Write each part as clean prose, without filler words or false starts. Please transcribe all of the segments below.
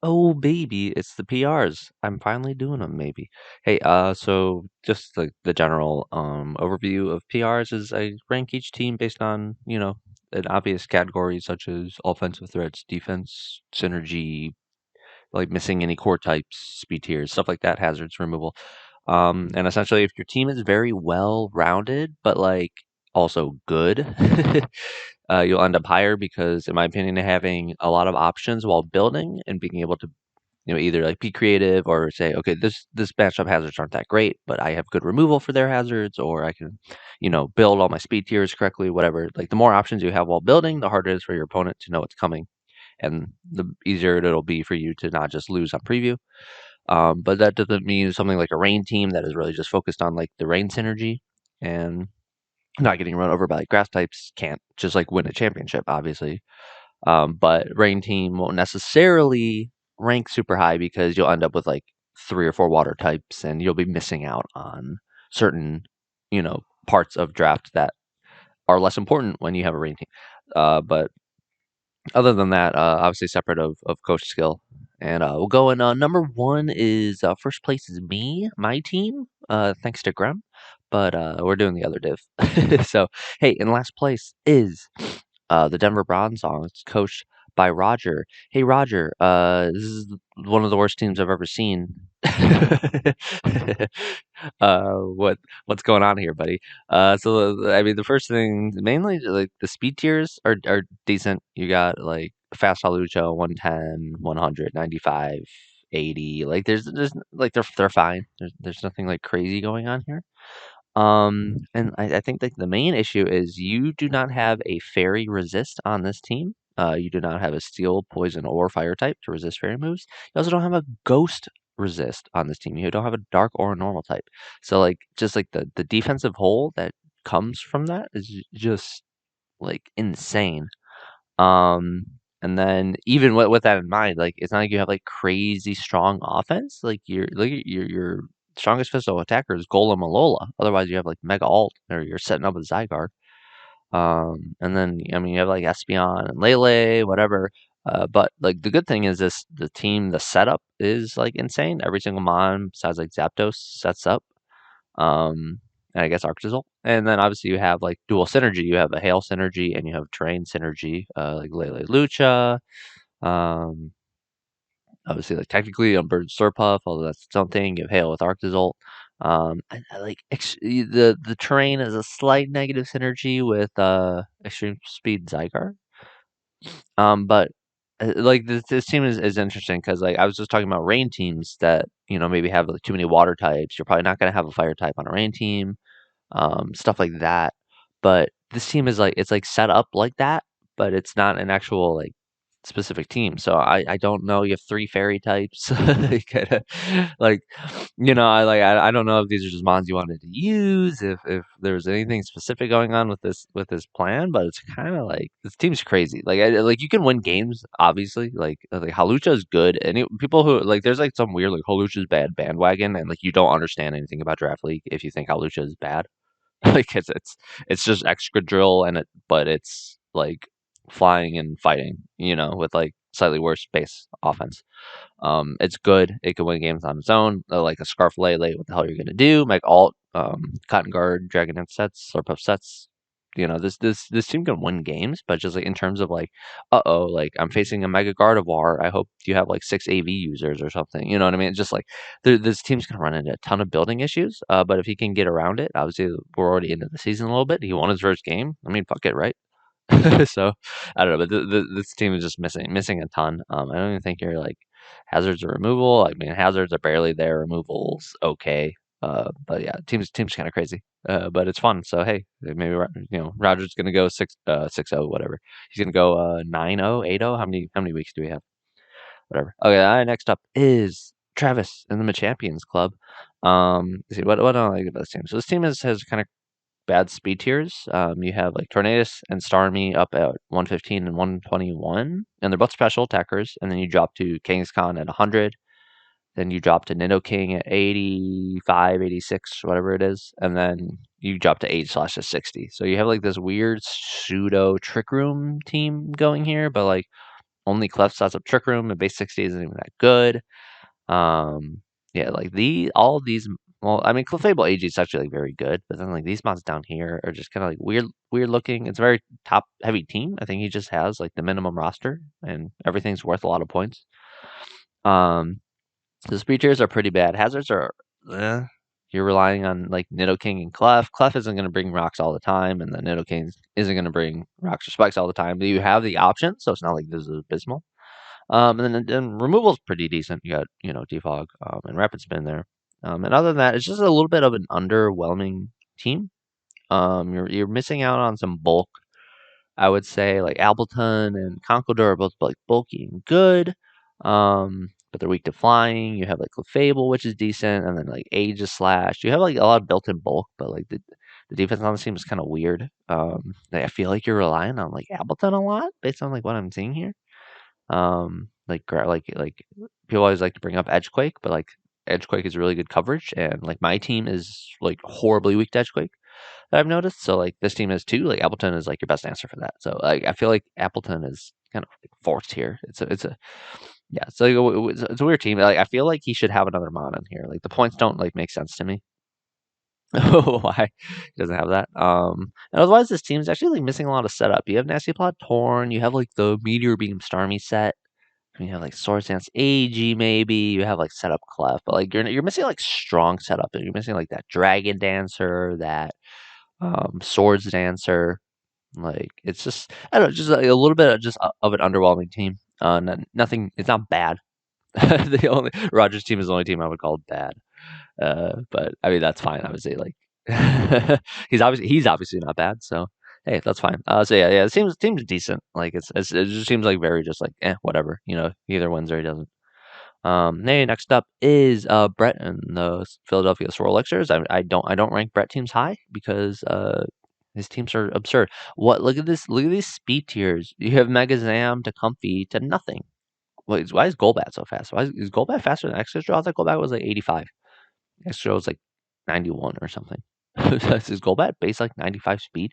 Oh baby, it's the PRs. I'm finally doing them, maybe. Hey, so just the general overview of PRs is I rank each team based on, an obvious category such as offensive threats, defense, synergy, like missing any core types, speed tiers, stuff like that, hazards removal. And essentially if your team is very well rounded, but like also good, you'll end up higher because in my opinion having a lot of options while building and being able to either like be creative or say, okay, this matchup hazards aren't that great, but I have good removal for their hazards, or I can, build all my speed tiers correctly, whatever. Like the more options you have while building, the harder it is for your opponent to know what's coming, and the easier it'll be for you to not just lose on preview. But that doesn't mean something like a rain team that is really just focused on like the rain synergy and not getting run over by like grass types can't just like win a championship, obviously. But rain team won't necessarily rank super high because you'll end up with like 3 or 4 water types, and you'll be missing out on certain, parts of draft that are less important when you have a rain team. But other than that, obviously separate of coach skill. And we'll go in. Number one is first place is me, my team, thanks to Grem. But we're doing the other div. So, hey, in last place is the Denver Bronze Song. It's coached by Roger. Hey, Roger, this is one of the worst teams I've ever seen. What's going on here, buddy? I mean, the first thing, mainly like the speed tiers are decent. You got like fast Halucha, 110, 100, 95, 80. Like there's like they're fine. There's nothing like crazy going on here. And I think that the main issue is you do not have a fairy resist on this team. You do not have a steel, poison, or fire type to resist fairy moves. You also don't have a ghost resist on this team. You don't have a dark or a normal type. So like just like the defensive hole that comes from that is just like insane. Um, and then even with that in mind, like it's not like you have like crazy strong offense. Like your strongest physical attacker is Golem Alola. Otherwise, you have like Mega Alt or you're setting up with Zygarde. And then I mean you have like Espeon and Lele, whatever. But like the good thing is the team, the setup is like insane. Every single mon besides like Zapdos sets up. Um, and I guess Arctazol. And then obviously you have like dual synergy. You have a Hail synergy and you have Terrain synergy, like Lele Lucha. Um, obviously, like technically on Bird Surpuff, although that's its own thing. You have Hail with Arctazol. I like the Terrain is a slight negative synergy with Extreme Speed Zygarde. But like this team is interesting because like I was just talking about rain teams that maybe have like too many water types. You're probably not going to have a fire type on a rain team, stuff like that. But this team is like it's like set up like that, but it's not an actual like specific team. So I don't know. You have 3 fairy types. Kinda, like I don't know if these are just mons you wanted to use, if there's anything specific going on with this plan, but it's kind of like this team's crazy. Like you can win games, obviously. Like Halucha is good. And people who like there's like some weird like Halucha's bad bandwagon, and like you don't understand anything about Draft League if you think Halucha is bad. Like it's just extra drill but it's like flying and fighting, with like slightly worse base offense. It's good. It can win games on its own. Like a Scarf Lele, what the hell are you gonna do? Make alt, Cotton Guard, Dragon Dance sets, Slurpuff sets. This team can win games, but just like in terms of like, like I'm facing a Mega Gardevoir. I hope you have like 6 AV users or something. You know what I mean? It's just like this team's gonna run into a ton of building issues. But if he can get around it, obviously we're already into the season a little bit. He won his first game. I mean, fuck it, right? So I don't know, but this team is just missing a ton. I don't even think you're like hazards or removal. I mean, hazards are barely there. Removals okay. But yeah, team's kind of crazy. But it's fun. So hey, maybe Roger's gonna go 6-0, whatever. He's gonna go 9-0, 8-0. How many weeks do we have? Whatever. Okay, next up is Travis and the Champions Club. Let's see what I like about this team. So this team has kind of bad speed tiers. You have like Tornadus and Starmie up at 115 and 121, and they're both special attackers. And then you drop to Kangaskhan at 100. Then you drop to Nidoking at 85, 86, whatever it is. And then you drop to 8/60. So you have like this weird pseudo Trick Room team going here, but like only Clef sets up Trick Room, and base 60 isn't even that good. Yeah, like all of these. Well, I mean, Clefable AG is actually like very good, but then like these mods down here are just kind of like weird looking. It's a very top heavy team. I think he just has like the minimum roster, and everything's worth a lot of points. Um, the speed tiers are pretty bad. Hazards are, eh, you're relying on like Nidoking and Clef. Clef isn't going to bring rocks all the time, and the Nidoking isn't going to bring rocks or spikes all the time. But you have the option, so it's not like this is abysmal. And then removal's pretty decent. You got defog and rapid spin there. And other than that, it's just a little bit of an underwhelming team. You're missing out on some bulk. I would say like Appleton and Conkeldurr are both like bulky and good, but they're weak to flying. You have like Clefable, which is decent, and then like Aegis Slash. You have like a lot of built-in bulk, but like the defense on the team is kind of weird. Like, I feel like you're relying on like Appleton a lot based on like what I'm seeing here. Like people always like to bring up Edgequake, but like Edgequake is really good coverage, and like my team is like horribly weak to Edgequake that I've noticed. So like this team is too. Like Appleton is like your best answer for that. So like I feel like Appleton is kind of like forced here. It's a yeah. So it's a weird team. Like I feel like he should have another mon in here. Like the points don't like make sense to me. Why he doesn't have that? And otherwise this team is actually like missing a lot of setup. You have Nasty Plot Torn. You have like the Meteor Beam Starmie set. You have like Swords Dance AG maybe. You have like setup Clef, but like you're missing like strong setup. You're missing like that Dragon Dancer, that Swords Dancer. Like it's just I don't know, just a little bit of just of an underwhelming team. Nothing. It's not bad. The only Rogers team is the only team I would call bad. But I mean that's fine. Obviously, like he's obviously not bad. So hey, that's fine. So yeah. The team's decent. Like it just seems like very just like whatever. He either wins or he doesn't. Hey, next up is Bret and the Philadelphia Swirl Elixirs. I don't rank Bret teams high because his teams are absurd. What? Look at this! Look at these speed tiers. You have Mega Zam to Comfy to nothing. Why is Golbat so fast? Why is Golbat faster than Excadrill? I thought Golbat was like 85. Excadrill was like 91 or something. Is Golbat base like 95 speed?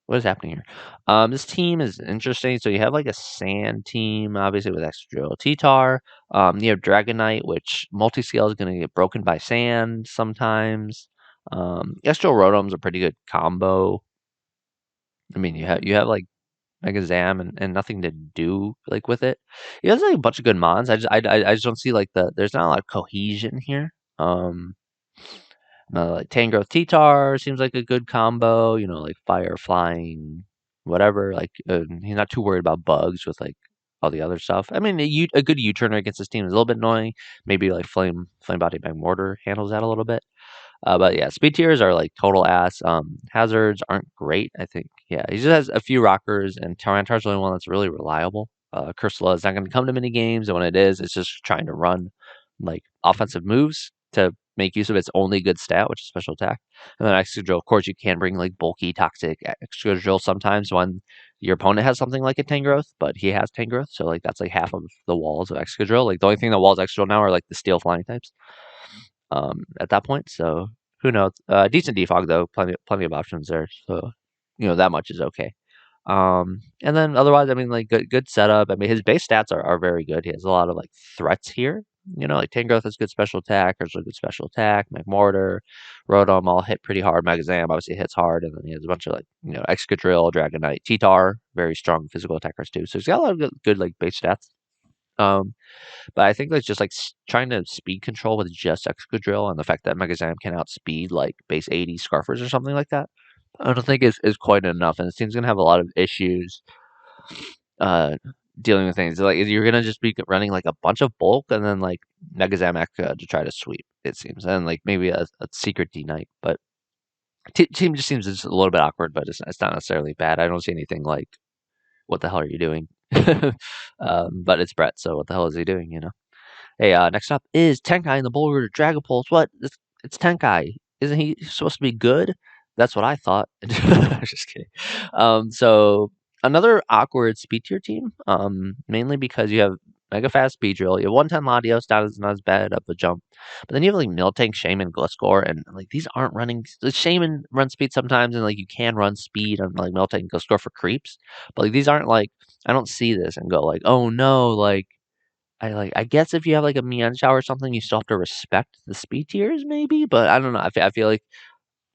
What is happening here? This team is interesting. So you have like a sand team, obviously with Excadrill, T-Tar. You have Dragonite, which multi-scale is going to get broken by sand sometimes. Excadrill Rotom's a pretty good combo. I mean, you have like Mega Zam and nothing to do like with it. He has like a bunch of good mons. I just don't see like there's not a lot of cohesion here. Like Tangrowth T-Tar seems like a good combo. Like fire, flying, whatever. Like he's not too worried about bugs with like all the other stuff. I mean, a good U-turner against this team is a little bit annoying. Maybe like flame body Magmortar handles that a little bit. But yeah, speed tiers are like total ass. Hazards aren't great. I think he just has a few rockers, and Tyranitar's the only one that's really reliable. Cursula is not going to come to many games, and when it is, it's just trying to run like offensive moves to make use of its only good stat, which is special attack. And then Excadrill, of course, you can bring like bulky, toxic Excadrill sometimes when your opponent has something like a Tangrowth, but he has Tangrowth, so like that's like half of the walls of Excadrill. Like the only thing that walls Excadrill now are like the steel flying types. At that point. So who knows? Decent defog though, plenty of options there. So that much is okay. And then otherwise, I mean, like good setup. I mean, his base stats are very good. He has a lot of like threats here. Like Tangrowth has good special attack, Ursula good special attack, Magmortar, Rotom all hit pretty hard. Magazam obviously hits hard, and then he has a bunch of like Excadrill, Dragonite, T-Tar, very strong physical attackers too. So he's got a lot of good like base stats. But I think that's just like trying to speed control with just Excadrill and the fact that Megazam can outspeed like base 80 Scarfers or something like that. I don't think is quite enough, and it seems gonna have a lot of issues uh, dealing with things. Like you're gonna just be running like a bunch of bulk and then like Megazam Ekka to try to sweep. It seems, and like maybe a secret D Knight, but team just seems just a little bit awkward. But it's not necessarily bad. I don't see anything like what the hell are you doing? But it's Bret, so what the hell is he doing? Hey, next up is Tenkai in the Boulder Dragapult. What? It's Tenkai. Isn't he supposed to be good? That's what I thought. Just kidding. So another awkward speed tier team. Mainly because you have mega fast Beedrill. You have 110 Latios, not as bad of a jump. But then you have like Miltank, Shaman, Gliscor, and like these aren't running. The Shaman run speed sometimes, and like you can run speed on like Miltank and Gliscor for creeps. But like these aren't like I don't see this and go like, oh no, like I guess if you have like a Mienshao or something, you still have to respect the speed tiers maybe. But I don't know. I feel like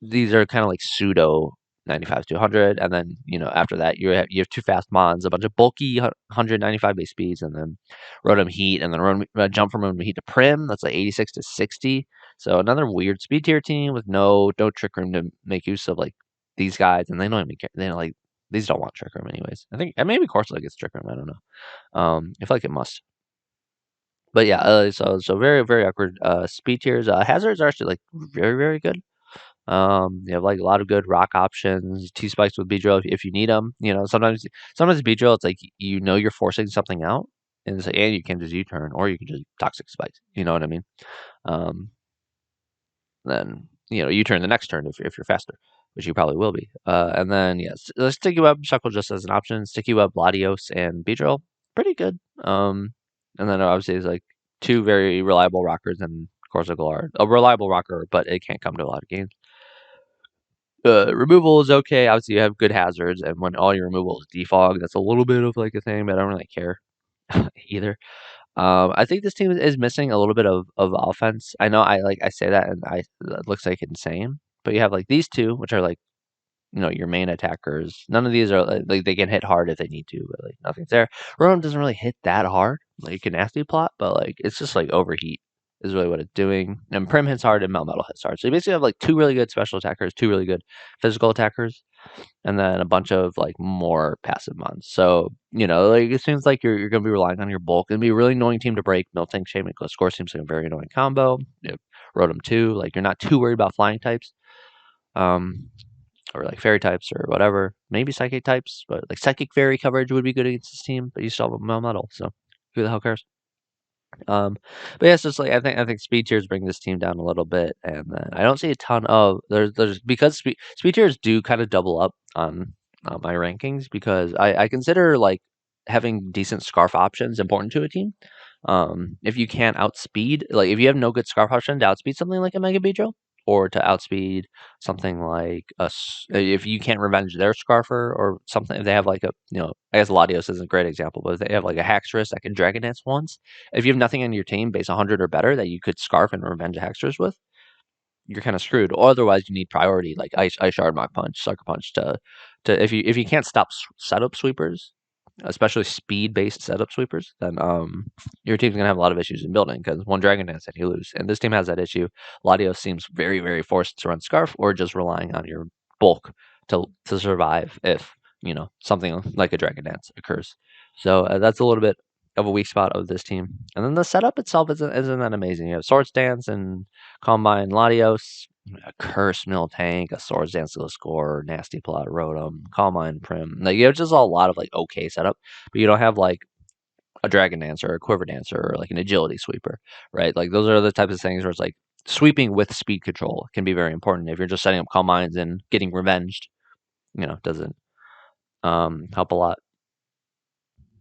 these are kind of like pseudo 95 to 100, and then after that you have two fast mons, a bunch of bulky 195 base speeds, and then Rotom Heat, and then jump from Rotom Heat to Prim. That's like 86 to 60. So another weird speed tier team with no trick room to make use of like these guys, and they don't even care. They don't like these don't want trick room anyways. I think and maybe Corsola gets trick room. I don't know. I feel like it must. But yeah, so very very awkward speed tiers. Hazards are actually like very very good. You have like a lot of good rock options, T spikes with Beedrill if you need them. Sometimes Beedrill it's like you're forcing something out, and it's like, and you can just U-turn or you can just toxic spikes. You know what I mean? Um, then U-turn the next turn if you're faster, which you probably will be. And then yes, Sticky Web Shuckle just as an option. Sticky Web, Latios, and Beedrill, pretty good. And then obviously there's like two very reliable rockers, and Corsical are a reliable rocker, but it can't come to a lot of games. Removal is okay. Obviously, you have good hazards, and when all your removal is defog, that's a little bit of like a thing, but I don't really care either. I think this team is missing a little bit of offense. I know I say that, and it looks like insane, but you have like these two, which are like your main attackers. None of these are like they can hit hard if they need to, but like nothing's there. Rotom doesn't really hit that hard. Like you can nasty plot, but like it's just like overheat is really what it's doing. And Prim hits hard and Melmetal hits hard. So you basically have like two really good special attackers, two really good physical attackers, and then a bunch of like more passive mons. So like it seems like you're gonna be relying on your bulk. It'd be a really annoying team to break. Miltank, Shaman, Gliscor seems like a very annoying combo. Rotom 2, like you're not too worried about flying types. Or like fairy types or whatever. Maybe psychic types, but like psychic fairy coverage would be good against this team, but you still have a Melmetal, so who the hell cares? But yeah, it's just like I think speed tiers bring this team down a little bit, and then I don't see a ton of there's because speed tiers do kind of double up on my rankings because I consider like having decent scarf options important to a team. If you can't outspeed, like if you have no good scarf option to outspeed something like a Mega Beedrill, or to outspeed something like if you can't revenge their Scarfer or something, if they have like I guess Latios isn't a great example, but if they have like a Haxorus that can Dragon Dance once, if you have nothing on your team base 100 or better that you could Scarf and revenge a Haxorus with, you're kind of screwed. Or otherwise, you need priority like Ice Shard, Mach Punch, Sucker Punch to if you can't stop setup sweepers, especially speed based setup sweepers, then your team's gonna have a lot of issues in building because one Dragon Dance and you lose. And this team has that issue. Latios seems very very forced to run Scarf or just relying on your bulk to survive if something like a Dragon Dance occurs. So that's a little bit of a weak spot of this team. And then the setup itself isn't that amazing. You have Swords Dance and Combine Latios, a Curse Miltank, a Swords Dance Score, Nasty Plot, Rotom, Combine Prim. Like you have just a lot of like okay setup, but you don't have like a Dragon Dancer or a Quiver Dancer or like an Agility Sweeper, right? Like those are the types of things where it's like sweeping with speed control can be very important. If you're just setting up Combines and getting revenged, doesn't help a lot.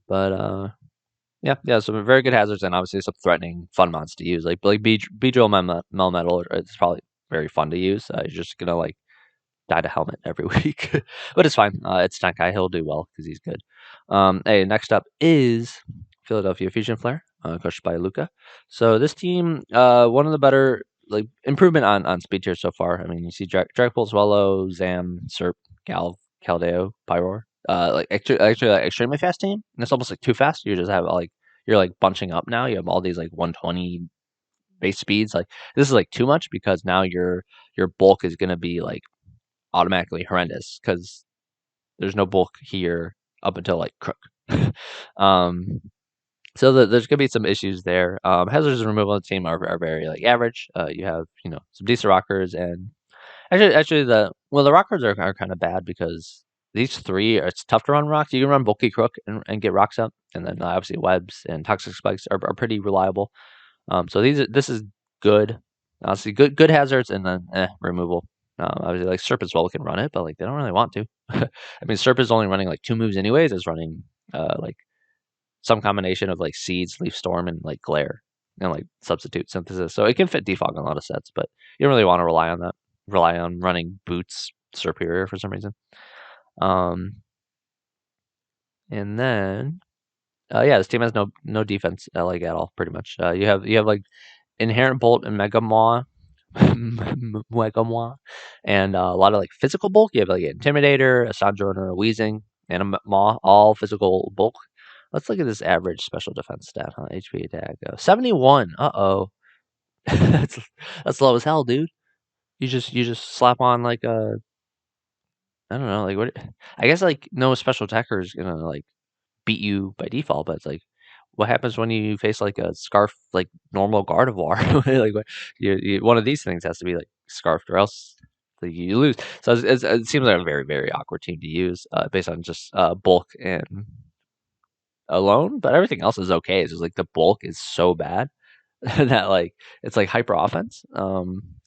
But yeah, some very good hazards and obviously some threatening fun mods to use. Like Beedrill Melmetal is probably very fun to use. You're just gonna like die to helmet every week, but it's fine. It's Tenkai. He'll do well because he's good. Hey, next up is Philadelphia Fusion Flare, coached by Luca. So this team, one of the better like improvement on speed tier so far. I mean, you see Dragapult, Swallow, Zam, Serp, Caldeo, Pyroar. Like actually like extremely fast team. And it's almost like too fast. You just have like you're like bunching up now. You have all these like 120 base speeds. Like this is like too much because now your bulk is gonna be like automatically horrendous because there's no bulk here up until like Crook. um, so there's gonna be some issues there. Hazards and removal of the team are very like average. You have some decent rockers and actually the rockers are kind of bad because these three it's tough to run rocks. You can run bulky Crook and get rocks up, and then obviously webs and toxic spikes are pretty reliable. So this is good. Honestly, good hazards and then removal. Obviously, like Serp as well can run it, but like they don't really want to. I mean, Serp is only running like 2 moves anyways. It's running like some combination of like seeds, leaf storm, and like glare, and like substitute synthesis. So it can fit defog in a lot of sets, but you don't really want to rely on that. Rely on running boots superior for some reason. And then yeah, this team has no defense like at all, pretty much. You have like inherent bolt and mega maw, mega maw, and a lot of like physical bulk. You have like an intimidator, a sojourner, a wheezing, and a maw, all physical bulk. Let's look at this average special defense stat, huh? HP attack 71. Uh-oh. that's that's low as hell, dude. You just slap on like a, I don't know, like what, I guess like no special attacker is gonna like beat you by default, but it's like what happens when you face like a scarf like normal Gardevoir? Like one of these things has to be like scarfed or else like, you lose. So it seems like a very very awkward team to use based on just bulk and alone, but everything else is okay. It's just like the bulk is so bad that like it's like hyper offense,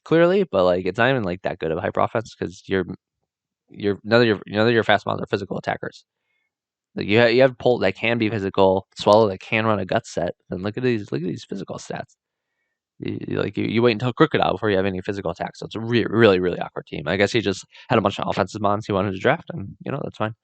clearly, but like it's not even like that good of hyper offense because none of your fast mons are physical attackers. Like you have Bolt that can be physical, Swallow that can run a gut set, and look at these physical stats. You wait until Crocodile before you have any physical attacks. So it's a really really awkward team. I guess he just had a bunch of offensive mons he wanted to draft, and that's fine.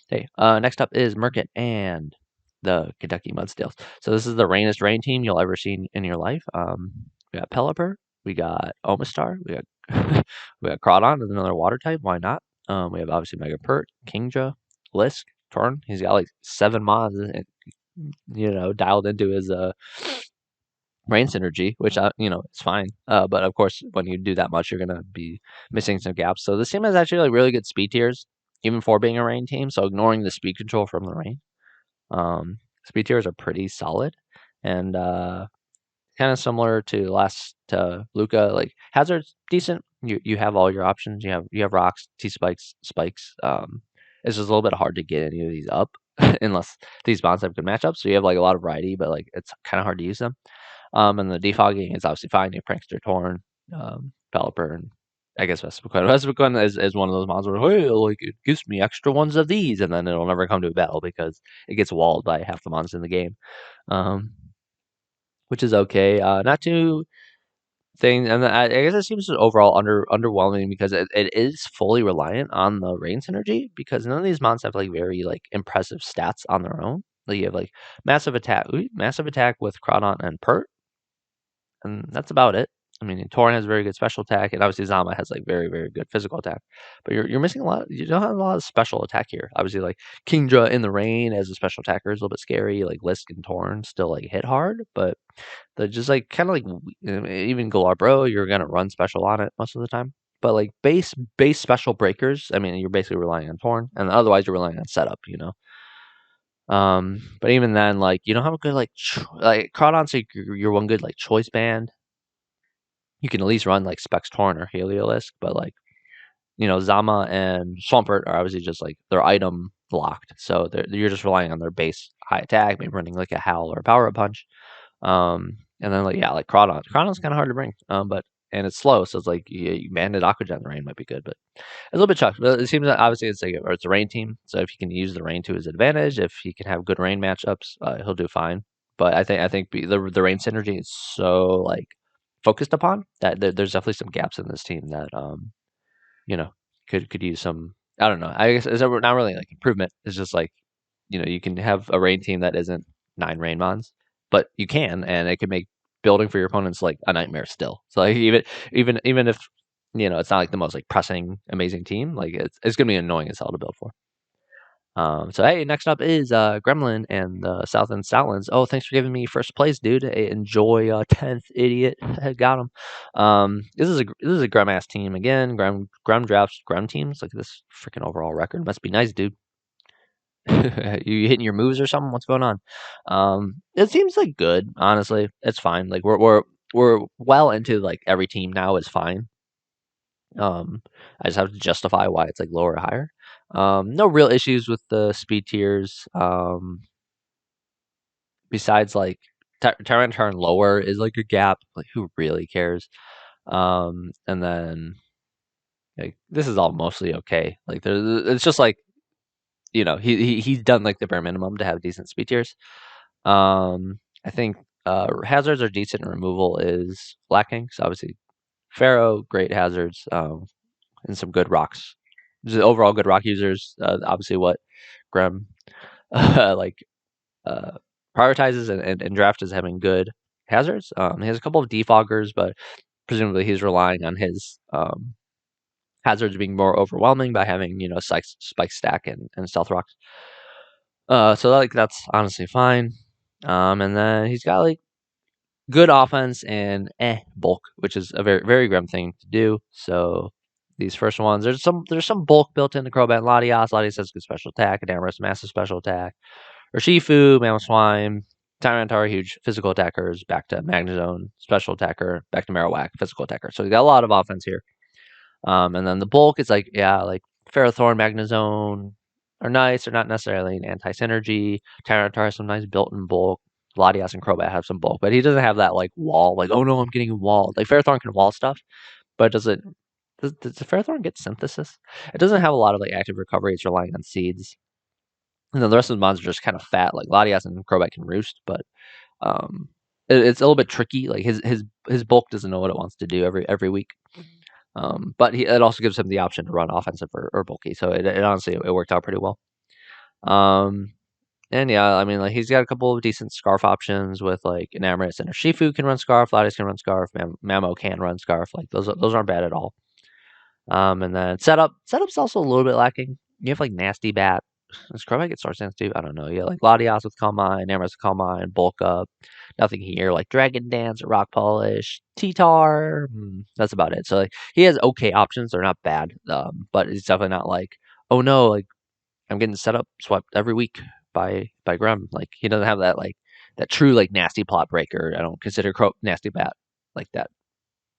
Hey, next up is Merket and the Kentucky Mudsteels. So this is the rainest rain team you'll ever see in your life. We got Pelipper, we got Omastar, we got we got Crawdon, and another water type. Why not? We have obviously Mega Pert, Kingdra, Lisk, Torn. He's got like 7 mods, dialed into his rain synergy, which is fine. But of course, when you do that much, you're gonna be missing some gaps. So this team has actually like really good speed tiers, even for being a rain team. So ignoring the speed control from the rain, speed tiers are pretty solid, and kind of similar to last Luca. Like Hazard's decent. You have all your options. You have rocks, T spikes, spikes. It's just a little bit hard to get any of these up unless these bonds have good matchups. So you have like a lot of variety, but like it's kind of hard to use them. And the defogging is obviously fine. You have Prankster, Torn, Pelipper, and I guess Vespiquen. Vespiquen is one of those mods where, hey, like it gives me extra ones of these, and then it'll never come to a battle because it gets walled by half the mons in the game, which is okay. Not too thing, and I guess it seems overall underwhelming because it is fully reliant on the rain synergy because none of these mons have like very like impressive stats on their own. Like you have like massive attack with Crawdon and Pert, and that's about it. I mean, Torn has very good special attack, and obviously Zama has like very very good physical attack. But you're missing a lot. You don't have a lot of special attack here. Obviously, like Kingdra in the rain as a special attacker is a little bit scary. Like Lisk and Torn still like hit hard, but they're just like kind of like even Galarbro, you're gonna run special on it most of the time. But like base special breakers, I mean, you're basically relying on Torn, and otherwise you're relying on setup. But even then, like you don't have a good like like Crawdon's like your one good like choice band. You can at least run like Specs Torn or Heliolisk, but like Zama and Swampert are obviously just like they're item locked, so you're just relying on their base high attack, maybe running like a Howl or a Power Up Punch. And then like Crawdon. Crawdon's kind of hard to bring, but and it's slow, so it's like you banded Aquagen the rain might be good, but it's a little bit chucked. But it seems that obviously it's a rain team, so if he can use the rain to his advantage, if he can have good rain matchups, he'll do fine. But I think the rain synergy is so like focused upon that there's definitely some gaps in this team that you know could use some. I don't know. I guess it's not really like improvement. It's just like you can have a rain team that isn't 9 rain mons, but you can, and it can make building for your opponents like a nightmare still. So like even if it's not like the most like pressing amazing team, like it's gonna be annoying as hell to build for. So hey, next up is Gremlin and the South End Stoutlands. Oh, thanks for giving me first place, dude. Hey, enjoy 10th, idiot. Got him. This is a Grem ass team again. Grem drafts Grem teams. Look at this freaking overall record. Must be nice, dude. You hitting your moves or something? What's going on? It seems like good. Honestly, it's fine. Like we're well into like every team now is fine. I just have to justify why it's like lower or higher. No real issues with the speed tiers. Besides like Tyranitar lower is like a gap. Like who really cares? And then like this is all mostly okay. Like it's just like he's done like the bare minimum to have decent speed tiers. I think hazards are decent and removal is lacking. So obviously Pharaoh, great hazards, and some good rocks. Just overall good rock users. Obviously what Grem like uh, prioritizes and draft is having good hazards. He has a couple of defoggers, but presumably he's relying on his hazards being more overwhelming by having spike stack and stealth rocks. So like that's honestly fine. And then he's got like good offense and bulk, which is a very very grim thing to do. So these first ones, there's some bulk built into Crobat and Latias. Latias has good special attack, Adamas massive special attack. Urshifu, Mammoth Swine, Tyranitar, huge physical attackers, back to Magnezone, special attacker, back to Marowak, physical attacker. So we got a lot of offense here. And then the bulk is like, like Ferrothorn, Magnezone are nice. They're not necessarily an anti-synergy. Tyranitar has some nice built-in bulk. Latias and Crobat have some bulk, but he doesn't have that like wall, like, oh no, I'm getting walled. Like Ferrothorn can wall stuff, but does the Ferrothorn get synthesis? It doesn't have a lot of like active recovery. It's relying on seeds. And then the rest of the mons are just kind of fat. Like Latias and Crobat can roost, but it's a little bit tricky. Like his bulk doesn't know what it wants to do every week. But it also gives him the option to run offensive or bulky. So it honestly it worked out pretty well. And yeah, I mean like he's got a couple of decent scarf options with like Enamorus and Shifu can run scarf, Latias can run scarf, Mamo can run scarf. Like those aren't bad at all. And then setup's also a little bit lacking. You have like Nasty Bat. Does Crobat get Star Stance too? I don't know. Yeah, like Latias with Calm Mind, Enamorus with Calm Mind, Bulk Up. Nothing here. Like Dragon Dance or Rock Polish, T-Tar. That's about it. So like he has okay options. They're not bad. But it's definitely not like, oh no, like I'm getting set up swept every week by Grem. Like he doesn't have that like that true like nasty plot breaker. I don't consider Nasty Bat like that.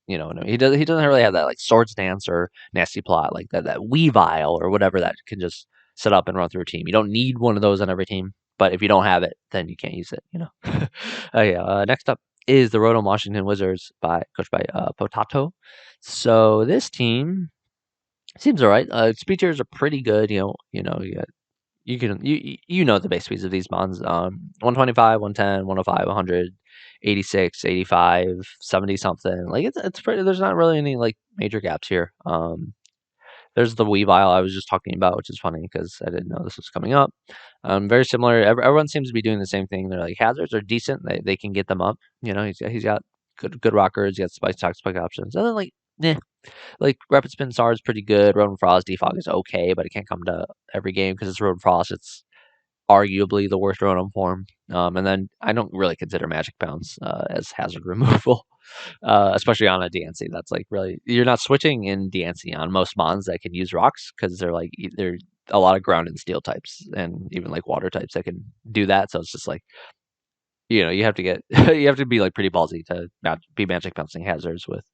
He doesn't really have that like Swords Dance or Nasty Plot like that Weavile or whatever that can just set up and run through a team. You don't need one of those on every team, but if you don't have it, then you can't use it. Next up is the Rotom Washington Wizards coached by Potato. So this team seems alright. Speed tiers are pretty good. You know the base speeds of these bonds. 125, 110, 105, 100, 86, 85, 70 something. Like it's pretty, there's not really any like major gaps here. There's the Weavile I was just talking about, which is funny because I didn't know this was coming up. Very similar. Everyone seems to be doing the same thing. They're like hazards are decent. They can get them up. He's got good rockers. He got spike options. And then like Rapid Spin SAR is pretty good. Roden Frost defog is okay, but it can't come to every game because it's Roden Frost. It's arguably the worst Rotom form. And then I don't really consider Magic Bounce as hazard removal, especially on a DNC. That's like really you're not switching in DNC on most mons that can use rocks because they're a lot of ground and steel types and even like water types that can do that. So it's just like you have to get you have to be like pretty ballsy to be Magic Bouncing hazards with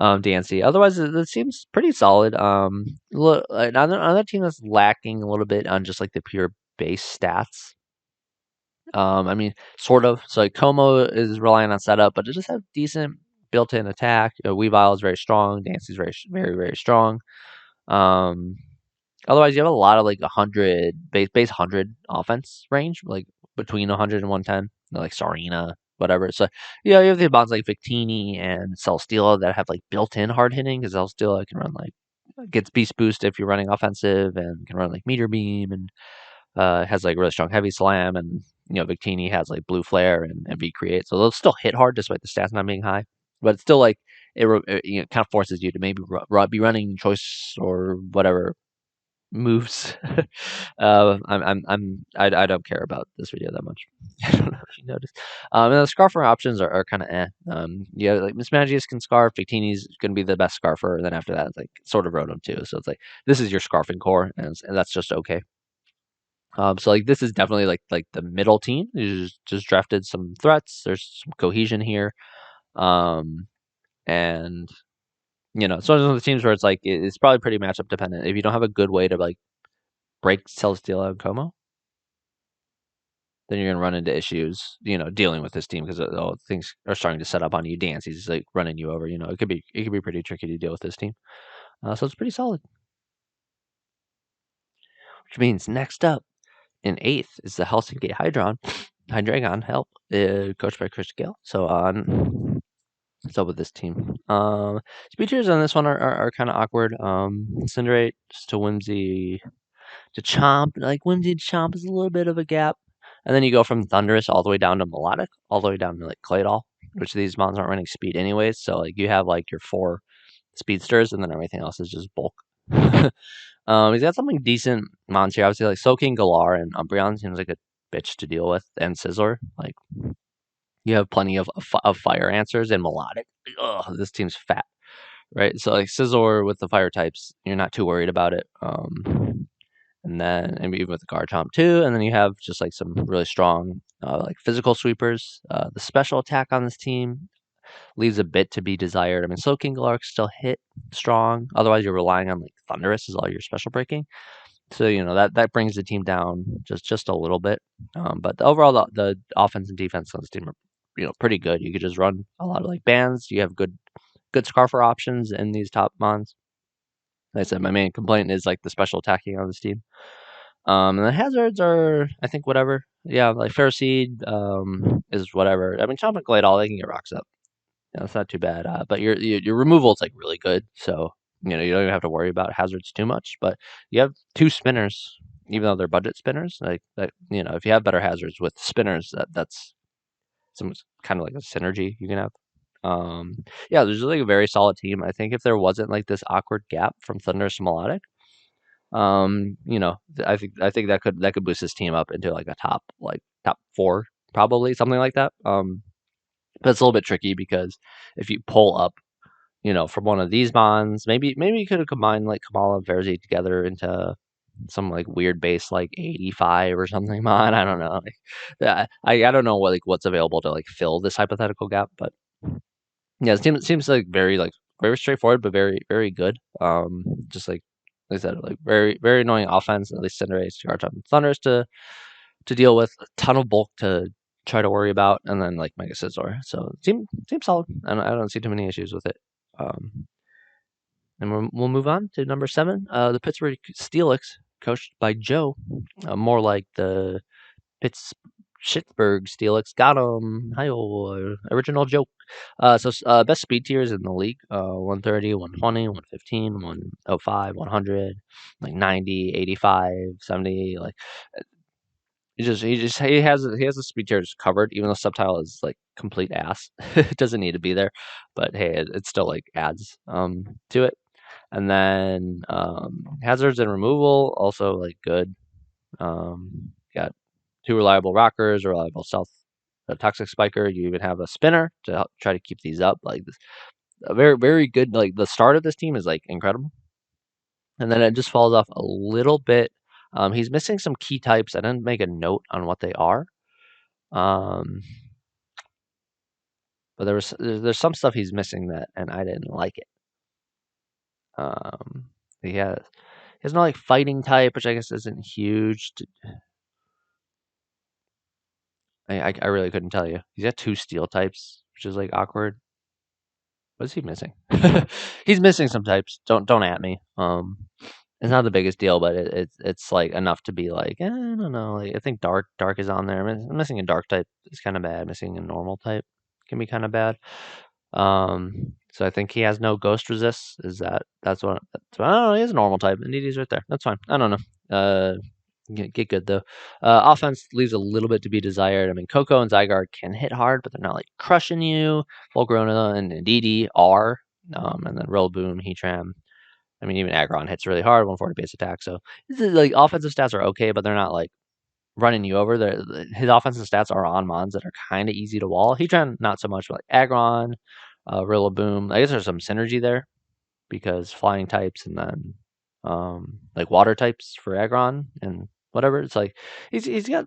DNC. Otherwise, it seems pretty solid. Another team that's lacking a little bit on just like the pure base stats. I mean, sort of. So like Como is relying on setup, but it just have decent built-in attack. Weavile is very strong. DNC is very, very, very strong. Otherwise, you have a lot of like 100 base 100 offense range, like between 100 and 110, like Sarina, whatever. So you have the bonds like Victini and Celesteela that have like built-in hard hitting because Celesteela can run like gets beast boost if you're running offensive and can run like meter beam and has like really strong heavy slam and Victini has like blue flare and V create, so they'll still hit hard despite the stats not being high, but it's still like it kind of forces you to maybe be running choice or whatever moves. I don't care about this video that much. I don't know if you noticed. And the scarfer options are kind of like Miss Magius can scarf. Victini's going to be the best scarfer, and then after that, it's like sort of Rotom too. So it's like this is your scarfing core, and that's just okay. So like this is definitely like the middle team. You just drafted some threats. There's some cohesion here, and it's one of the teams where it's like it's probably pretty matchup dependent. If you don't have a good way to like break Celesteela and Como, then you're gonna run into issues, dealing with this team because things are starting to set up on you. He's like running you over. It could be pretty tricky to deal with this team. So it's pretty solid. which means next up in 8th is the Helsinki Hydreigon, coached by Chris Gale. So on. What's up with this team? Speed tiers on this one are kind of awkward. Cinderate to Whimsy to Chomp. Like Whimsy to Chomp is a little bit of a gap. And then you go from Thunderous all the way down to Melodic, all the way down to like Claydol, which these mons aren't running speed anyways. So like you have like your 4 speedsters, and then everything else is just bulk. He's got something decent mons here. Obviously, like Soaking Galar and Umbreon seems like a bitch to deal with, and Sizzler. Like you have plenty of fire answers and Melodic. Ugh, this team's fat, right? So like Sizzler with the fire types, you're not too worried about it. And then and even with the Garchomp too, and then you have just like some really strong like physical sweepers. The special attack on this team leaves a bit to be desired. I mean, Soaking Galar still hit strong. Otherwise, you're relying on like Thunderous as all your special breaking. So that brings the team down just a little bit. But overall, the offense and defense on this team are pretty good. You could just run a lot of like bands. You have good Scarfer options in these top mons. Like I said, my main complaint is like the special attacking on this team. And the hazards are, I think, whatever. Yeah, like Fair Seed is whatever. I mean, Chomp and Glade, all they can get rocks up. It's not too bad. But your removal is like really good. So you don't even have to worry about hazards too much. But you have 2 spinners, even though they're budget spinners. Like that, if you have better hazards with spinners, that's some kind of like a synergy you can have. Yeah, there's like a very solid team. I think if there wasn't like this awkward gap from Thunderous to Melodic, I think that could boost this team up into like a top 4, probably something like that. But it's a little bit tricky because if you pull up, from one of these bonds, maybe you could have combined like Kamala and Verzi together into some like weird base like 85 or something mon. I don't know. I don't know what's available to like fill this hypothetical gap, but yeah, it seems like very straightforward, but very very good. Just like I said, like very very annoying offense. At least Cinderace, Garchomp, and Thunders to deal with, a ton of bulk to try to worry about, and then like Mega Scizor. So seems solid. I don't see too many issues with it. And we'll move on to number 7, the Pittsburgh Steelix, coached by Joe, more like the Pittsburgh Steelix. Got him. Hi, original joke. Best speed tiers in the league: 130, 120, 115, 105, 100, like 90, 85, 70. Like he has the speed tiers covered, even though subtile is like complete ass. It doesn't need to be there, but hey, it still like adds to it. And then hazards and removal also like good. Got 2 reliable rockers, a reliable stealth, a toxic spiker. You even have a spinner to help try to keep these up. Like this, a very very good. Like the start of this team is like incredible, and then it just falls off a little bit. He's missing some key types. I didn't make a note on what they are. But there's some stuff he's missing and I didn't like it. He has no like fighting type, which I guess isn't huge. I really couldn't tell you. He's got 2 steel types, which is like awkward. What is he missing? He's missing some types. Don't at me. It's not the biggest deal, but it's like enough to be like, I don't know. Like, I think dark is on there. Missing a dark type is kind of bad. Missing a normal type can be kind of bad. So I think he has no ghost resist. That's what? Oh, he has a normal type. Indeed, right there. That's fine. I don't know. Get good though. Offense leaves a little bit to be desired. I mean, Coco and Zygarde can hit hard, but they're not like crushing you. Volcarona and Indeedee are. And then Rillaboom, Heatran. I mean, even Aggron hits really hard, 140 base attack. So like offensive stats are okay, but they're not like running you over. His offensive stats are on mons that are kind of easy to wall. Heatran not so much, but like Aggron, Rillaboom. I guess there's some synergy there because flying types and then like water types for Aggron and whatever. It's like he's got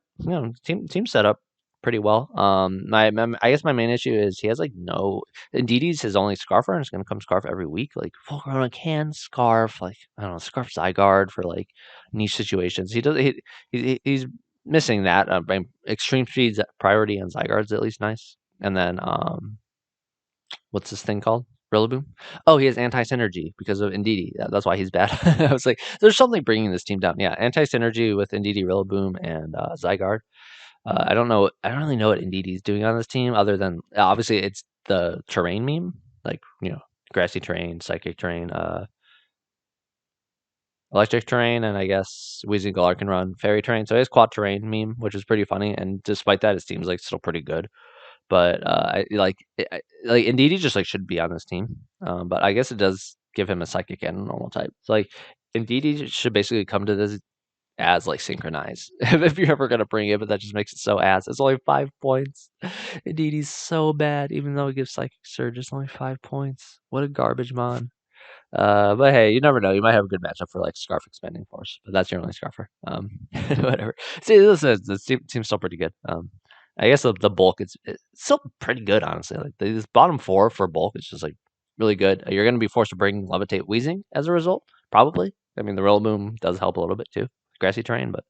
team set up pretty well. I guess my main issue is he has like no. Indeedee's his only Scarfer, and it's gonna come Scarf every week. Like Volcarona can Scarf, like I don't know, Scarf Zygarde for like niche situations. He's missing that. Extreme Speed's priority on Zygarde's at least nice. And then what's this thing called? Rillaboom? Oh, he has anti-synergy because of Indeedee. That's why he's bad. I was like, there's something bringing this team down. Yeah, anti-synergy with Indeedee, Rillaboom, and Zygarde. I don't know. I don't really know what Indeedee's doing on this team, other than obviously it's the terrain meme, like grassy terrain, psychic terrain, electric terrain, and I guess Weezing can run fairy terrain. So he has quad terrain meme, which is pretty funny. And despite that, his team's like still pretty good. But like Indeedee just like should be on this team. But I guess it does give him a psychic and a normal type. So like Indeedee should basically come to this as like synchronized if you're ever gonna bring it, but that just makes it so ass. It's only 5 points. Indeedee's so bad, even though he gives psychic surge. It's only 5 points. What a garbage mon. But hey, you never know. You might have a good matchup for like Scarf Expanding Force, but that's your only Scarfer. Whatever. See, this team's still pretty good. I guess the bulk it's still pretty good, honestly. Like this bottom four for bulk is just like really good. You're gonna be forced to bring Levitate Wheezing as a result, probably. I mean, the Rillaboom does help a little bit too, grassy terrain, but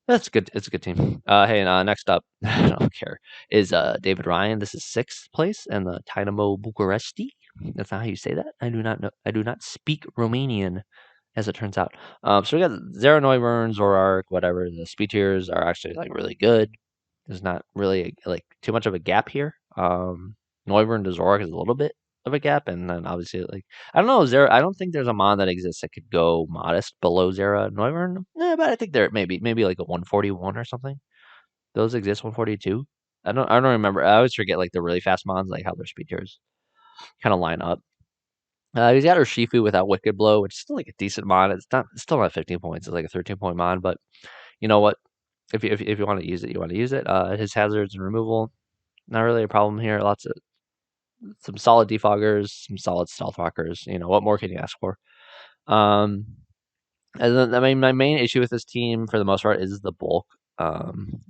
that's good. It's a good team. Hey, and next up, I don't care, is DavidRyan. This is 6th place, and the Dynamo Bucharesti. That's not how you say that. I do not know. I do not speak Romanian, as it turns out. So we got Zero Noivern, Zoroark, whatever. The speed tiers are actually like really good. There's not really like too much of a gap here. Noivern to Zoroark is a little bit of a gap, and then obviously like I don't know Zero. I don't think there's a mon that exists that could go modest below Zero Noivern. But I think there maybe like a 141 or something. Those exist 142. I don't remember. I always forget like the really fast mons, like how their speed tiers kind of line up. He's got Urshifu without Wicked Blow, which is still like a decent mon. It's still not 15 points. It's like a 13-point mon, but you know what? If you want to use it, you want to use it. His hazards and removal, not really a problem here. Lots of some solid defoggers, some solid stealth rockers. What more can you ask for? Um, and then I mean, my main issue with this team for the most part is the bulk.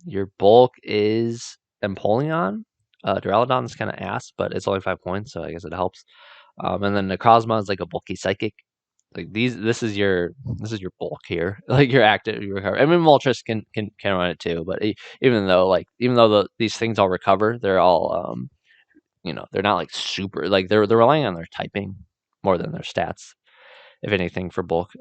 Your bulk is Empoleon. Duraludon's kind of ass, but it's only 5 points, so I guess it helps. And then Necrozma is like a bulky psychic. Like this is your bulk here. Like your active, your recover. I mean, Moltres can run it too, but even though these things all recover, they're all they're not like super like they're relying on their typing more than their stats. If anything, for bulk,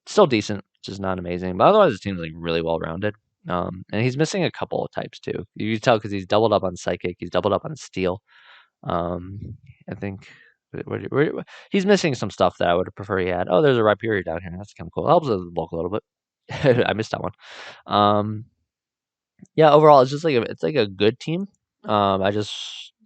still decent, just not amazing. But otherwise, the team's like really well rounded. And he's missing a couple of types too. You can tell because he's doubled up on psychic, he's doubled up on steel. Um, I think he's missing some stuff that I would prefer he had. Oh, there's a Rhyperior down here. That's kind of cool. Helps with the bulk a little bit. I missed that one. Yeah, overall, it's just like it's like a good team. I just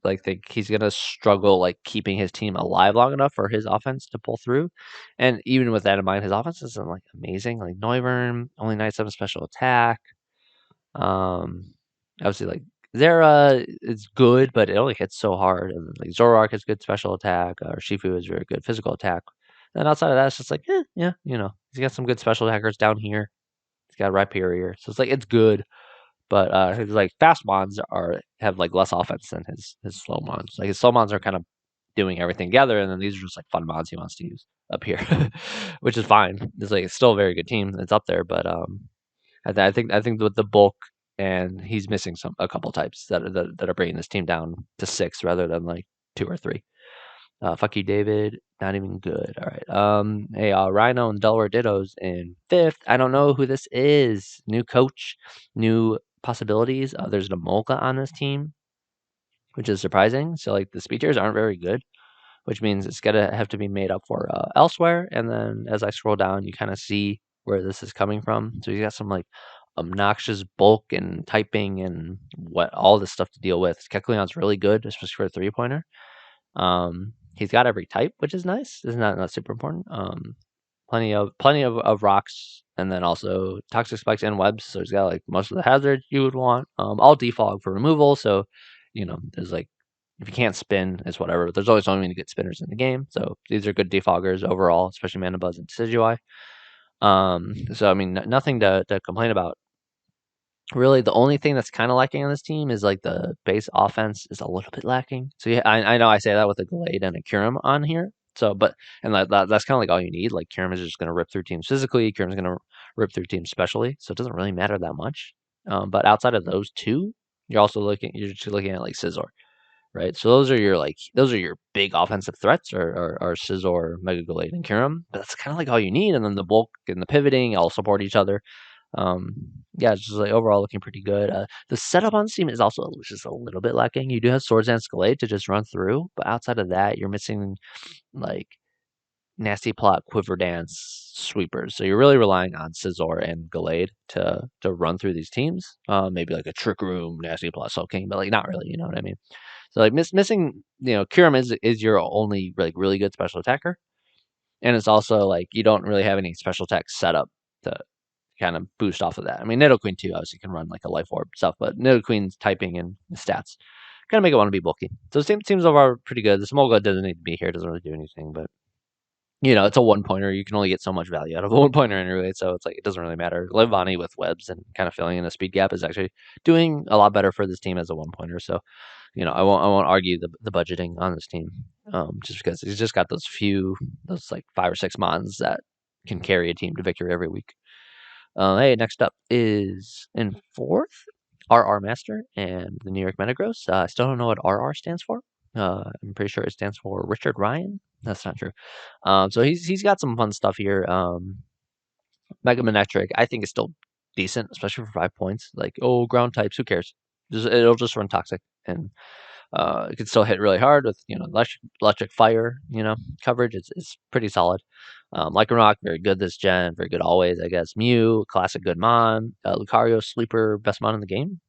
like think he's gonna struggle like keeping his team alive long enough for his offense to pull through. And even with that in mind, his offense isn't like amazing. Like Noivern only 97 special attack. Obviously like Zera is good, but it only hits so hard. And like Zoroark has good special attack, or Shifu is very good physical attack. And outside of that, it's just like, yeah, he's got some good special attackers down here. He's got Rhyperior, so it's like it's good. But his like fast mons have like less offense than his slow mons. Like his slow mons are kind of doing everything together, and then these are just like fun mons he wants to use up here, which is fine. It's still a very good team. It's up there, but I think with the bulk, and he's missing a couple types that are bringing this team down to 6 rather than like 2 or 3. Fuck you, David. Not even good. All right. Hey, Rhino and Delaware Dittos in 5th. I don't know who this is. New coach, new possibilities. There's an Amolga on this team, which is surprising. So like the speed tiers aren't very good, which means it's gonna have to be made up for elsewhere. And then as I scroll down, you kind of see where this is coming from. So you got some like obnoxious bulk and typing and what all this stuff to deal with. Kecleon's really good, especially for a 3-pointer. He's got every type, which is nice. It's not super important. Plenty of rocks, and then also toxic spikes and webs. So he's got like most of the hazards you would want. All defog for removal. So there's like if you can't spin, it's whatever. But there's always so many good spinners in the game. So these are good defoggers overall, especially Mana Buzz and Decidueye. So I mean, nothing to complain about. Really, the only thing that's kind of lacking on this team is like the base offense is a little bit lacking. So yeah, I know I say that with a Glade and a Kyurem on here. So, and that's kind of like all you need. Like Kyurem is just going to rip through teams physically. Kyurem is going to rip through teams specially. So it doesn't really matter that much. But outside of those two, you're just looking at like Scizor, right? So those are your big offensive threats are Scizor, Mega Gallade, and Kyurem. But that's kind of like all you need, and then the bulk and the pivoting all support each other. Um, yeah, it's just like overall looking pretty good. The setup on Steam is also just a little bit lacking. You do have Swords and Escalade to just run through, but outside of that, you're missing like Nasty Plot, Quiver Dance, Sweepers. So you're really relying on Scizor and Gallade to run through these teams. Maybe like a Trick Room, Nasty Plot, Soul King, but like not really. You know what I mean? So like missing, Kyurem is your only like really good special attacker, and it's also like you don't really have any special attack setup to kind of boost off of that. I mean, Nidoqueen too obviously can run like a Life Orb stuff, but Nidoqueen's typing and stats kind of make it want to be bulky. So teams overall are pretty good. The Smolga doesn't need to be here; doesn't really do anything, but it's a one pointer. You can only get so much value out of a one pointer anyway, so it's like it doesn't really matter. Levani with webs and kind of filling in a speed gap is actually doing a lot better for this team as a one pointer. So, I won't argue the budgeting on this team, just because he's just got those like 5 or 6 mons that can carry a team to victory every week. Hey, next up is in fourth, RR Master and the New York Metagross. I still don't know what RR stands for. I'm pretty sure it stands for Richard Ryan. That's not true. So he's got some fun stuff here. Mega Manectric, I think is still decent, especially for 5 points. Like, ground types, who cares? It'll just run toxic, and it can still hit really hard with electric fire. Coverage is pretty solid. Lycanroc, very good this gen, very good always, I guess. Mew, classic good mon. Lucario, sleeper, best mon in the game.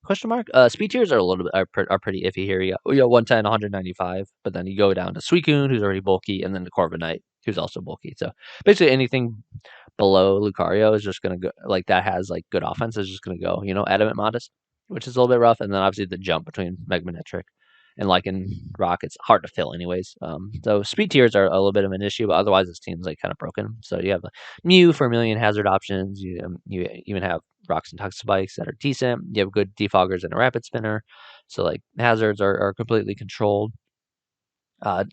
Question mark? Speed tiers are a little bit are pretty iffy here. You got 110, 195, but then you go down to Suicune, who's already bulky, and then the Corviknight, who's also bulky. So basically anything below Lucario is just gonna go like that has like good offense is just gonna go, Adamant Modest, which is a little bit rough, and then obviously the jump between Magnetric and Rock, it's hard to fill anyways. So speed tiers are a little bit of an issue, but otherwise this team's like kind of broken. So you have Mew for a million hazard options. You even have Rocks and Toxic Spikes that are decent. You have good defoggers and a rapid spinner. So like hazards are completely controlled.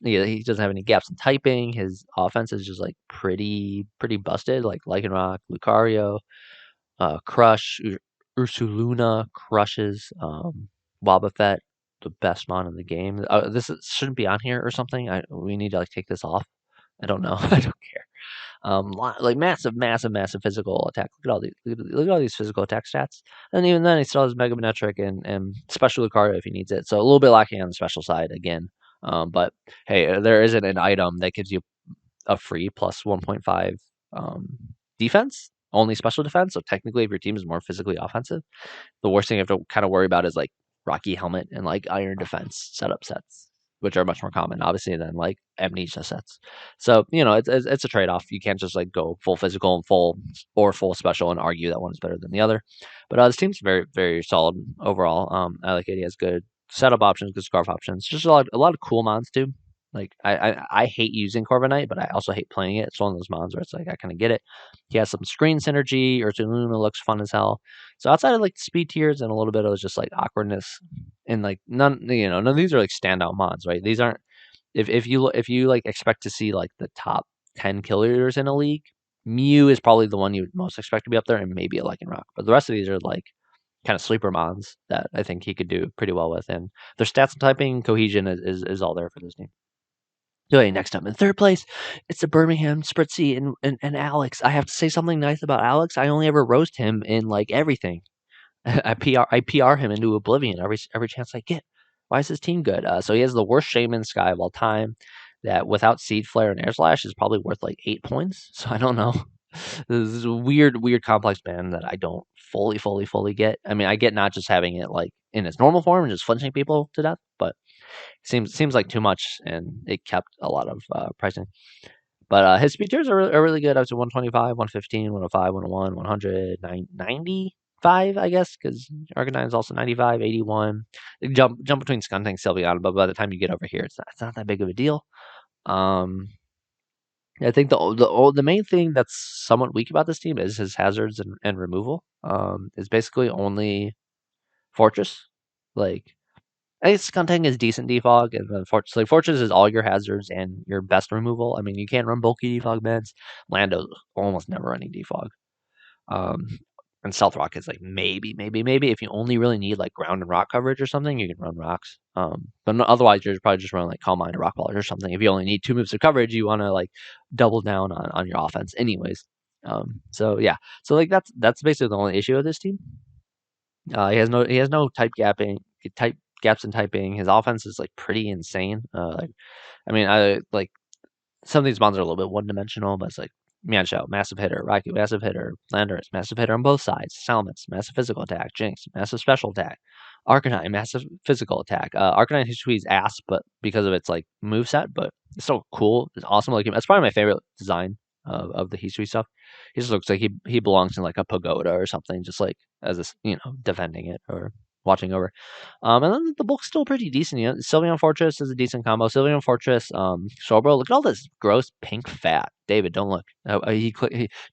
He doesn't have any gaps in typing. His offense is just like pretty busted. Like Lycanroc, Lucario, Crush, Ursuluna crushes, Wobbuffet, the best mon in the game. Shouldn't be on here or something. We need to like take this off. I don't know. I don't care. Like massive physical attack. Look at all these physical attack stats. And even then, he still has Mega Manectric and Special Lucario if he needs it. So a little bit lacking on the special side again. But hey, there isn't an item that gives you a free plus 1.5 defense, only special defense. So technically, if your team is more physically offensive, the worst thing you have to kind of worry about is like Rocky Helmet and like Iron Defense setup sets, which are much more common, obviously, than like Amnesia sets. So it's a trade off. You can't just like go full physical and full special and argue that one is better than the other. But this team's very very solid overall. I like it. He has good setup options, good scarf options. Just a lot of cool mons too. Like I hate using Corviknight, but I also hate playing it. It's one of those mons where it's like I kind of get it. He has some screen synergy. Ursaluna looks fun as hell. So outside of like speed tiers and a little bit of just like awkwardness, and like none of these are like standout mons, right? These aren't if you like expect to see like the top 10 kill leaders in a league, Mew is probably the one you would most expect to be up there, and maybe a Lycanroc. But the rest of these are like kind of sleeper mons that I think he could do pretty well with, and their stats and typing cohesion is all there for this team. Okay, next up in third place, it's the Birmingham Spritzy and Alex. I have to say something nice about Alex. I only ever roast him in like everything. I PR him into oblivion every chance I get. Why is his team good? So he has the worst Shaman Sky of all time. That without Seed Flare and Air Slash is probably worth like 8 points. So I don't know. This is a weird complex band that I don't fully get. I mean, I get not just having it like in its normal form and just flinching people to death, but seems like too much, and it kept a lot of pricing. But his speed tiers are really good. Up to 125, 115, 105, 101, 100, 95, I guess, because Arcanine is also 95, 81. Jump between Skuntank, Sylveon, but by the time you get over here, it's not that big of a deal. I think the main thing that's somewhat weak about this team is his hazards and removal. It's basically only Fortress. Like, I guess Skuntank is decent defog, and then Fortress is all your hazards and your best removal. I mean, you can't run bulky defog meds. Lando's almost never running defog. Um, and Stealth Rock is like maybe if you only really need like ground and rock coverage or something, you can run rocks. But otherwise, you're probably just running like Calm Mind or Rock Ballers or something. If you only need 2 moves of coverage, you want to like double down on your offense, anyways. So yeah, so like that's basically the only issue with this team. He has no type gaps in typing. His offense is like pretty insane. Like I mean, I like some of these bonds are a little bit one dimensional, but it's like Miansho, massive hitter, Raikou, massive hitter, Landorus, massive hitter on both sides, Salamence, massive physical attack, Jinx, massive special attack, Arcanine, massive physical attack. Arcanine Hishui's ass, but because of its like move set, but it's so cool. It's awesome looking. That's probably my favorite design of the Hisui stuff. He just looks like he belongs in like a pagoda or something, just like as a defending it or watching over. And then the bulk's still pretty decent. You know, Sylveon Fortress is a decent combo. Sylveon Fortress, Sobro. Look at all this gross pink fat. David, don't look.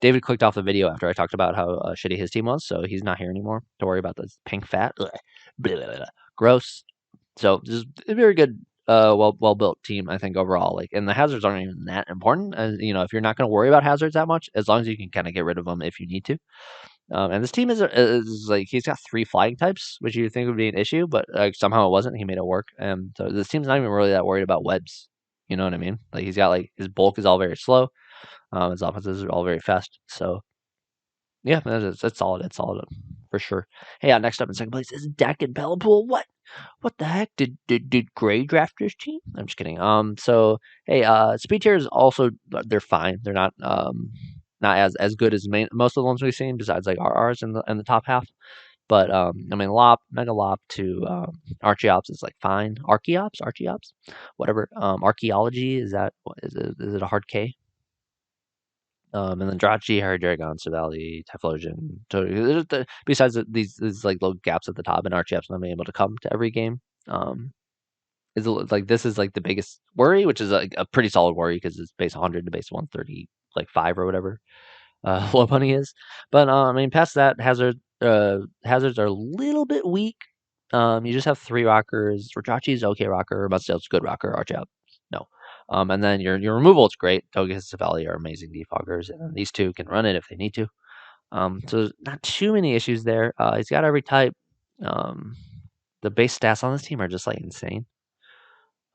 David clicked off the video after I talked about how shitty his team was, so he's not here anymore to worry about this pink fat. Ugh. Blah, blah, blah. Gross. So just a very good, well built team, I think overall. Like, and the hazards aren't even that important. You know, if you're not going to worry about hazards that much, as long as you can kind of get rid of them if you need to. And this team is like he's got 3 flying types, which you think would be an issue, but like somehow it wasn't. He made it work, and so this team's not even really that worried about webs. You know what I mean? Like he's got like his bulk is all very slow, his offenses are all very fast. So yeah, it's solid. It's solid for sure. Hey, next up in second place is Dak and Bellapool. What the heck did Gray draft this team? I'm just kidding. So hey, speed tiers also they're fine. They're not as good as most of the ones we've seen, besides like RRs in the top half. But I mean, Mega Lop to Archeops is like fine. Archeops, whatever. Archaeology is it a hard K? And then Drachi, Haradragon, Savali, Typhlosion. Besides these like little gaps at the top, and Archeops not being able to come to every game. Is like this is like the biggest worry, which is like a pretty solid worry because it's base 100 to base 130, like 5 or whatever. Low Bunny is. But I mean, past that, hazards are a little bit weak. You just have 3 rockers. Rajachi is okay rocker. Mudstail's good rocker. Arch out. No. And then your removal is great. Togekiss and Savali are amazing defoggers, and these 2 can run it if they need to. So there's not too many issues there. He's got every type. The base stats on this team are just like insane.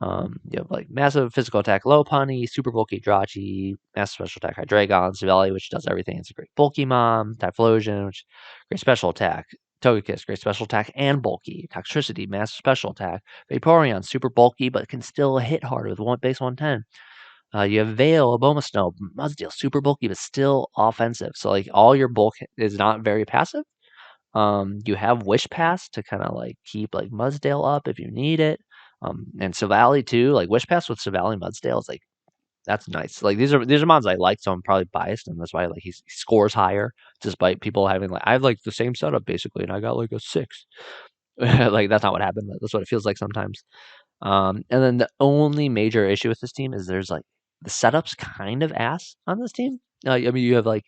You have like massive physical attack Lopunny, super bulky Drachi, massive special attack Hydreigon, Savali, which does everything. It's a great bulky mom, Typhlosion, which great special attack, Togekiss, great special attack and bulky, Toxtricity, massive special attack, Vaporeon, super bulky but can still hit hard with base 110. You have Veil, Abomasnow, Mudsdale, super bulky but still offensive. So like all your bulk is not very passive. You have Wish Pass to kind of like keep like Mudsdale up if you need it. And Savali too, like Wish Pass with Savali Mudsdale is like that's nice. Like these are mods I like, so I'm probably biased, and that's why like he scores higher, despite people having like I have like the same setup basically, and I got like a 6. Like that's not what happened, but that's what it feels like sometimes. And then the only major issue with this team is there's like the setup's kind of ass on this team. I mean, you have like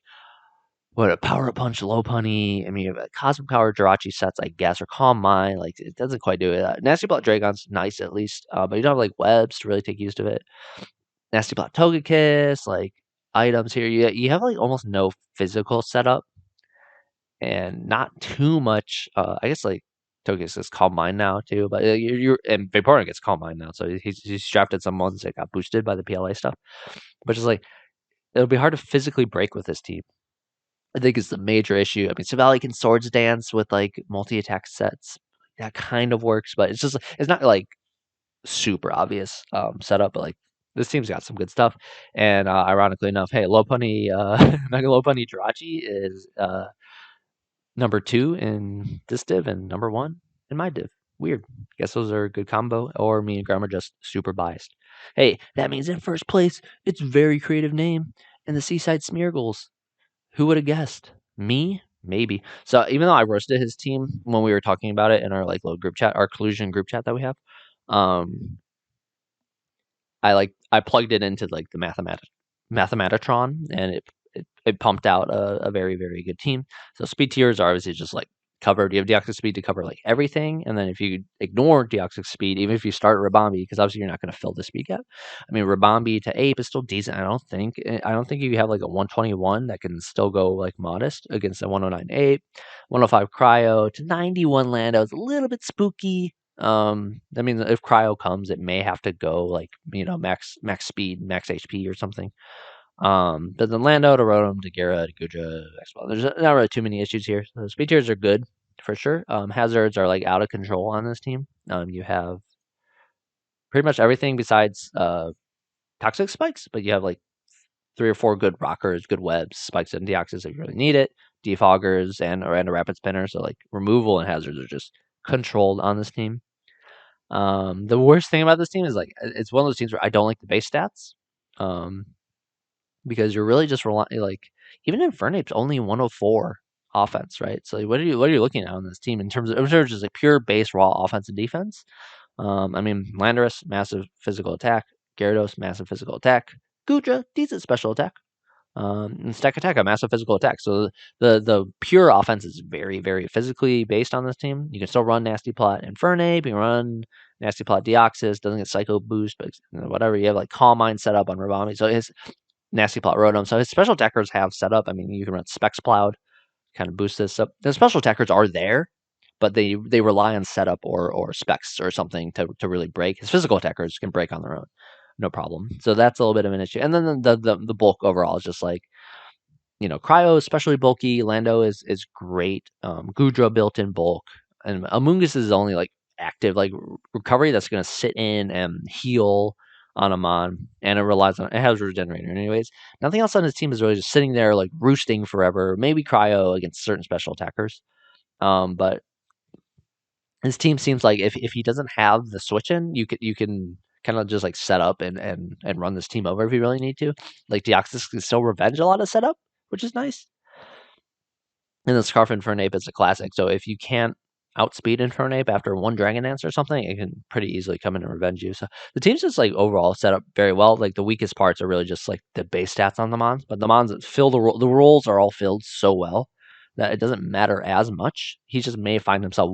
what a Power Punch Lopunny. I mean, you have a Cosmic Power Jirachi sets, I guess, or Calm Mind. Like it doesn't quite do it. Nasty Plot Dragon's nice at least, but you don't have like webs to really take use of it. Nasty Plot Togekiss, like items here. You have like almost no physical setup, and not too much. I guess like Togekiss is Calm Mind now too, but and Vaporeon gets Calm Mind now, so he's drafted some ones that got boosted by the PLA stuff, which is like it'll be hard to physically break with this team. I think is the major issue. I mean, Savali can Swords Dance with like multi-attack sets. That kind of works, but it's not like super obvious setup. But like this team's got some good stuff. And ironically enough, hey, Lopunny, Mega Lopunny Jirachi is number 2 in this div and number 1 in my div. Weird. Guess those are a good combo, or me and Graham are just super biased. Hey, that means in first place, it's very creative name, and the Seaside Smeargles. Who would have guessed? Me? Maybe. So even though I roasted his team when we were talking about it in our like little group chat, our collusion group chat that we have, I plugged it into like the Mathematitron, and it pumped out a very very good team. So speed tiers are obviously just like cover. You have Deoxys speed to cover like everything, and then if you ignore Deoxys speed, even if you start Rabambi, because obviously you're not going to fill the speed gap. I mean, Rabambi to Ape is still decent. I don't think. You have like a 121 that can still go like modest against a 109 Ape, 105 Cryo to 91 Lando. It's a little bit spooky. I mean, if Cryo comes, it may have to go like max speed, max HP or something. But then Lando to Rotom to Gara to Guja, Expel. There's not really too many issues here. The speed tiers are good for sure. Hazards are like out of control on this team. You have pretty much everything besides toxic spikes, but you have like 3 or 4 good rockers, good webs, spikes, and deoxys if you really need it. Defoggers and a rapid spinner. So like removal and hazards are just controlled on this team. The worst thing about this team is like it's one of those teams where I don't like the base stats. Because you're really just relying like even Infernape's only 104 offense, right? So what are you looking at on this team in terms of just like pure base raw offense and defense? I mean Landorus, massive physical attack, Gyarados, massive physical attack, Guja, decent special attack. And Stack Attack, a massive physical attack. So the pure offense is very, very physically based on this team. You can still run Nasty Plot Infernape, you can run Nasty Plot Deoxys, doesn't get Psycho Boost, but whatever. You have like Calm Mind set up on Rabami. So his Nasty Plot Rotom. So his special attackers have set up. I mean, you can run Specs Plowed, kind of boost this up. The special attackers are there, but they rely on setup or specs or something to really break. His physical attackers can break on their own, no problem. So that's a little bit of an issue. And then the bulk overall is just like Cryo is especially bulky. Lando is great. Gudra built in bulk, and Amoonguss is only like active like recovery that's going to sit in and heal on a mon, and it has regenerator anyways. Nothing else on his team is really just sitting there like roosting forever. Maybe Cryo against certain special attackers, but his team seems like if he doesn't have the switch in, you can kind of just like set up and run this team over if you really need to. Like Deoxys can still revenge a lot of setup, which is nice. And then Scarf Infernape is a classic. So if you can't outspeed Infernape after one Dragon Dance or something, it can pretty easily come in and revenge you. So the team's just like overall set up very well. Like the weakest parts are really just like the base stats on the Mons, but the Mons fill the roles are all filled so well that it doesn't matter as much. He just may find himself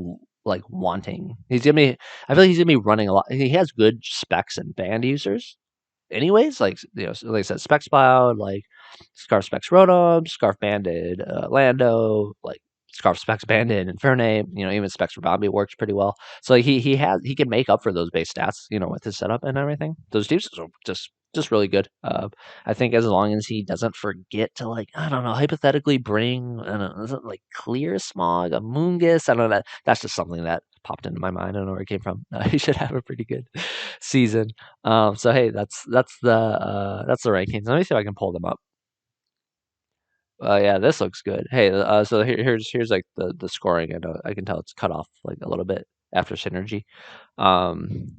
like wanting. I feel like he's gonna be running a lot. He has good specs and band users, anyways. Like like I said, Specs Cloud, like Scarf Specs Rotom, Scarf Banded Lando, like Scarf Specs Banded Infernape. Even Specs for Bobby works pretty well. So like, he can make up for those base stats, with his setup and everything. Those teams are just really good. I think as long as he doesn't forget to like I don't know hypothetically bring like Clear Smog, a Moongus. I don't know. That's just something that popped into my mind. I don't know where it came from. He should have a pretty good season. So hey, that's the rankings. Let me see if I can pull them up. Yeah, this looks good. Hey, so here's like the scoring. I can tell it's cut off like a little bit after synergy.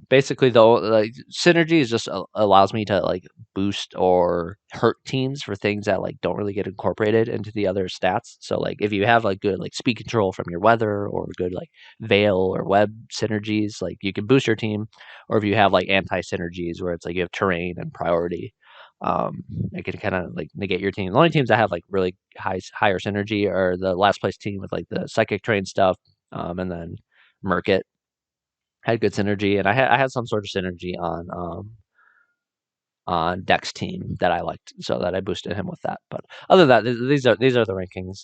Basically though, like synergy is just allows me to like boost or hurt teams for things that like don't really get incorporated into the other stats. So like if you have like good like speed control from your weather or good like veil or web synergies, like you can boost your team. Or if you have like anti synergies where it's like you have terrain and priority, it can kind of like negate your team. The only teams that have like really higher synergy are the last place team with like the psychic train stuff, and then Merket had good synergy, and I had some sort of synergy on Dex team that I liked, so that I boosted him with that. But other than that, these are the rankings,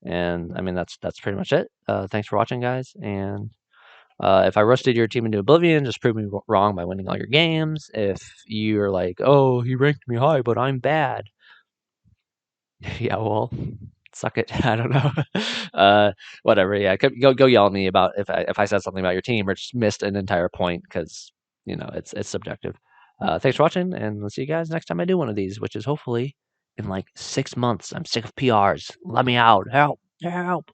and I mean that's pretty much it. Thanks for watching, guys, and if I roasted your team into Oblivion, just prove me wrong by winning all your games. If you're like, oh, he ranked me high, but I'm bad. Yeah, well, suck it. I don't know. Whatever. Yeah, go yell at me about if I said something about your team or just missed an entire point because it's subjective. Thanks for watching, and we'll see you guys next time I do one of these, which is hopefully in like 6 months. I'm sick of PRs. Let me out. Help. Help.